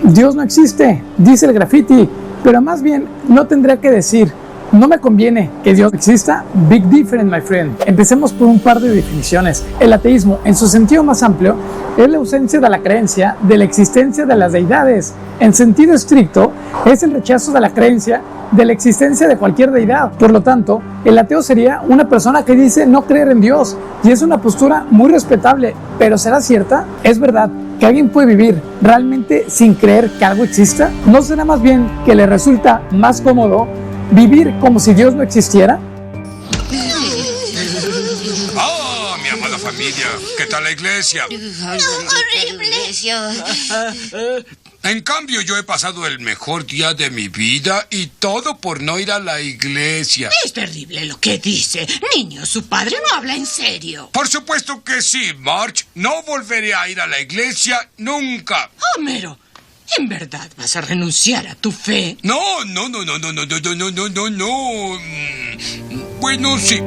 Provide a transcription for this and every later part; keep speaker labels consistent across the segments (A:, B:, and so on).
A: Dios no existe, dice el graffiti, pero más bien no tendría que decir, no me conviene que Dios exista. Big difference, my friend. Empecemos por un par de definiciones. El ateísmo, en su sentido más amplio, es la ausencia de la creencia de la existencia de las deidades. En sentido estricto, es el rechazo de la creencia de la existencia de cualquier deidad. Por lo tanto, el ateo sería una persona que dice no creer en Dios, y es una postura muy respetable, pero ¿será cierta? ¿Es verdad que alguien puede vivir realmente sin creer que algo exista? ¿No será más bien que le resulta más cómodo vivir como si Dios no existiera?
B: ¡Oh, mi amada familia! ¿Qué tal la iglesia?
C: ¡Horrible!
B: En cambio, yo he pasado el mejor día de mi vida y todo por no ir a la iglesia.
C: Es terrible lo que dice. Niño, su padre no habla en serio.
B: Por supuesto que sí, Marge. No volveré a ir a la iglesia nunca.
C: Homero, ¿en verdad vas a renunciar a tu fe?
B: No. Bueno, sí.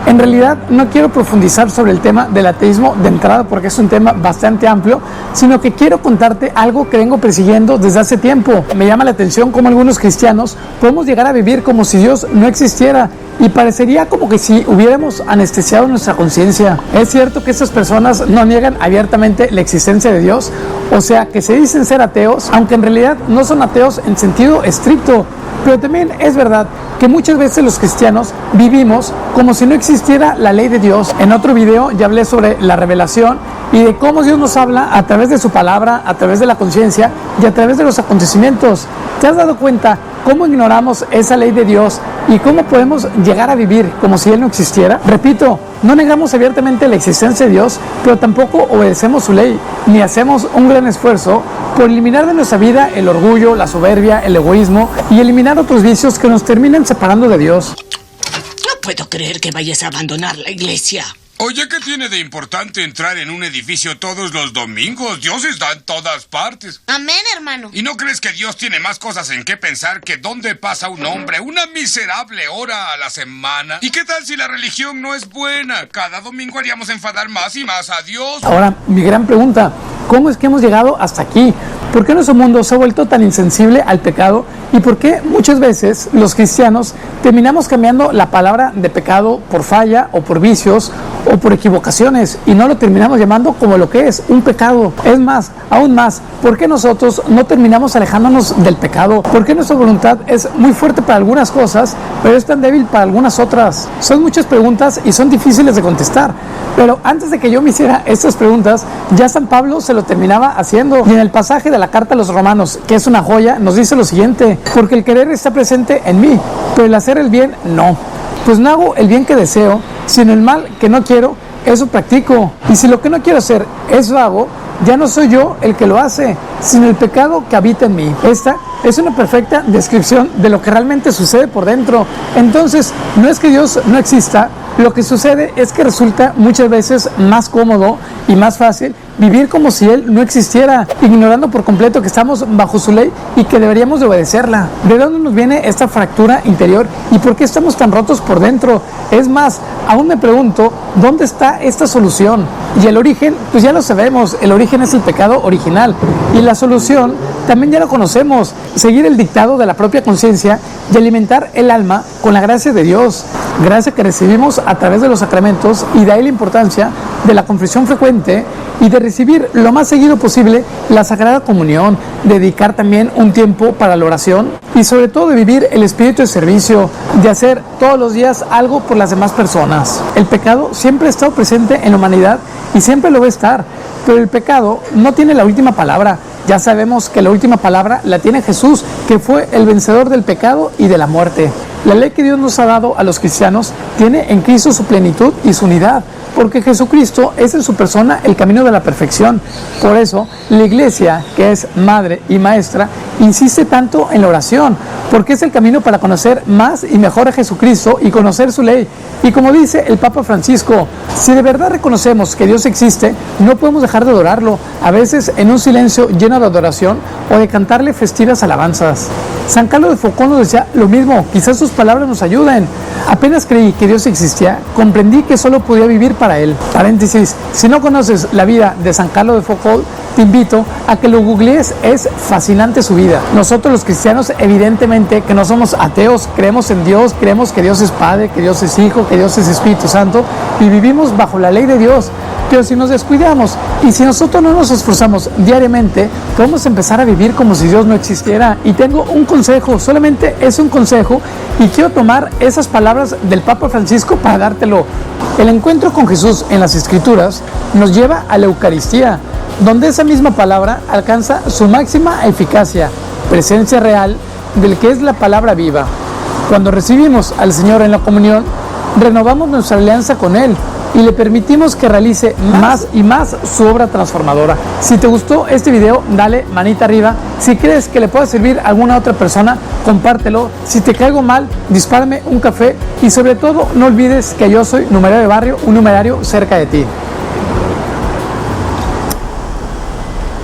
A: En realidad no quiero profundizar sobre el tema del ateísmo de entrada porque es un tema bastante amplio, sino que quiero contarte algo que vengo persiguiendo desde hace tiempo. Me llama la atención cómo algunos cristianos podemos llegar a vivir como si Dios no existiera y parecería como que si hubiéramos anestesiado nuestra conciencia. Es cierto que estas personas no niegan abiertamente la existencia de Dios, o sea que se dicen ser ateos, aunque en realidad no son ateos en sentido estricto. Pero también es verdad que muchas veces los cristianos vivimos como si no existiera la ley de Dios. En otro video ya hablé sobre la revelación y de cómo Dios nos habla a través de su palabra, a través de la conciencia y a través de los acontecimientos. ¿Te has dado cuenta cómo ignoramos esa ley de Dios y cómo podemos llegar a vivir como si Él no existiera? Repito, no negamos abiertamente la existencia de Dios, pero tampoco obedecemos su ley, ni hacemos un gran esfuerzo por eliminar de nuestra vida el orgullo, la soberbia, el egoísmo y eliminar otros vicios que nos terminan separando de Dios.
C: No puedo creer que vayas a abandonar la iglesia.
B: Oye, ¿qué tiene de importante entrar en un edificio todos los domingos? Dios está en todas partes.
D: Amén, hermano.
B: ¿Y no crees que Dios tiene más cosas en qué pensar que dónde pasa un hombre una miserable hora a la semana? ¿Y qué tal si la religión no es buena? Cada domingo haríamos enfadar más y más a Dios.
A: Ahora, mi gran pregunta, ¿cómo es que hemos llegado hasta aquí? ¿Por qué nuestro mundo se ha vuelto tan insensible al pecado? ¿Y por qué muchas veces los cristianos terminamos cambiando la palabra de pecado por falla o por vicios o por equivocaciones y no lo terminamos llamando como lo que es, un pecado? Es más, aún más, ¿por qué nosotros no terminamos alejándonos del pecado? ¿Por qué nuestra voluntad es muy fuerte para algunas cosas, pero es tan débil para algunas otras? Son muchas preguntas y son difíciles de contestar, pero antes de que yo me hiciera estas preguntas, ya San Pablo se lo terminaba haciendo. Y en el pasaje de la carta a los Romanos, que es una joya, nos dice lo siguiente: porque el querer está presente en mí, pero el hacer el bien no. Pues no hago el bien que deseo, sino el mal que no quiero, eso practico. Y si lo que no quiero hacer, eso hago, ya no soy yo el que lo hace, sino el pecado que habita en mí. Esta es una perfecta descripción de lo que realmente sucede por dentro. Entonces, no es que Dios no exista, lo que sucede es que resulta muchas veces más cómodo y más fácil vivir como si Él no existiera, ignorando por completo que estamos bajo su ley y que deberíamos de obedecerla. ¿De dónde nos viene esta fractura interior y por qué estamos tan rotos por dentro? Es más, aún me pregunto, ¿dónde está esta solución? Y el origen, pues ya lo sabemos, el origen es el pecado original. Y la solución también ya lo conocemos: seguir el dictado de la propia conciencia y alimentar el alma con la gracia de Dios, gracia que recibimos a través de los sacramentos, y de ahí la importancia de la confesión frecuente y de recibir lo más seguido posible la Sagrada Comunión, dedicar también un tiempo para la oración y sobre todo de vivir el espíritu de servicio, de hacer todos los días algo por las demás personas. El pecado siempre ha estado presente en la humanidad y siempre lo va a estar, pero el pecado no tiene la última palabra. Ya sabemos que la última palabra la tiene Jesús, que fue el vencedor del pecado y de la muerte. La ley que Dios nos ha dado a los cristianos tiene en Cristo su plenitud y su unidad, porque Jesucristo es en su persona el camino de la perfección. Por eso, la Iglesia, que es madre y maestra, insiste tanto en la oración, porque es el camino para conocer más y mejor a Jesucristo y conocer su ley. Y como dice el Papa Francisco, si de verdad reconocemos que Dios existe, no podemos dejar de adorarlo, a veces en un silencio lleno de adoración o de cantarle festivas alabanzas. San Carlos de Foucault nos decía lo mismo, quizás sus palabras nos ayuden. Apenas creí que Dios existía, comprendí que solo podía vivir para Él. Paréntesis, si no conoces la vida de San Carlos de Foucault, te invito a que lo googlees, es fascinante su vida. Nosotros los cristianos, evidentemente que no somos ateos, creemos en Dios, creemos que Dios es Padre, que Dios es Hijo, que Dios es Espíritu Santo y vivimos bajo la ley de Dios. Pero si nos descuidamos y si nosotros no nos esforzamos diariamente, podemos empezar a vivir como si Dios no existiera. Y tengo un consejo, solamente es un consejo, y quiero tomar esas palabras del Papa Francisco para dártelo. El encuentro con Jesús en las Escrituras nos lleva a la Eucaristía, donde esa misma palabra alcanza su máxima eficacia, presencia real del que es la palabra viva. Cuando recibimos al Señor en la comunión, renovamos nuestra alianza con Él y le permitimos que realice más y más su obra transformadora. Si te gustó este video, dale manita arriba. Si crees que le pueda servir a alguna otra persona, compártelo. Si te caigo mal, dispárame un café y sobre todo no olvides que yo soy numerario de barrio, un numerario cerca de ti.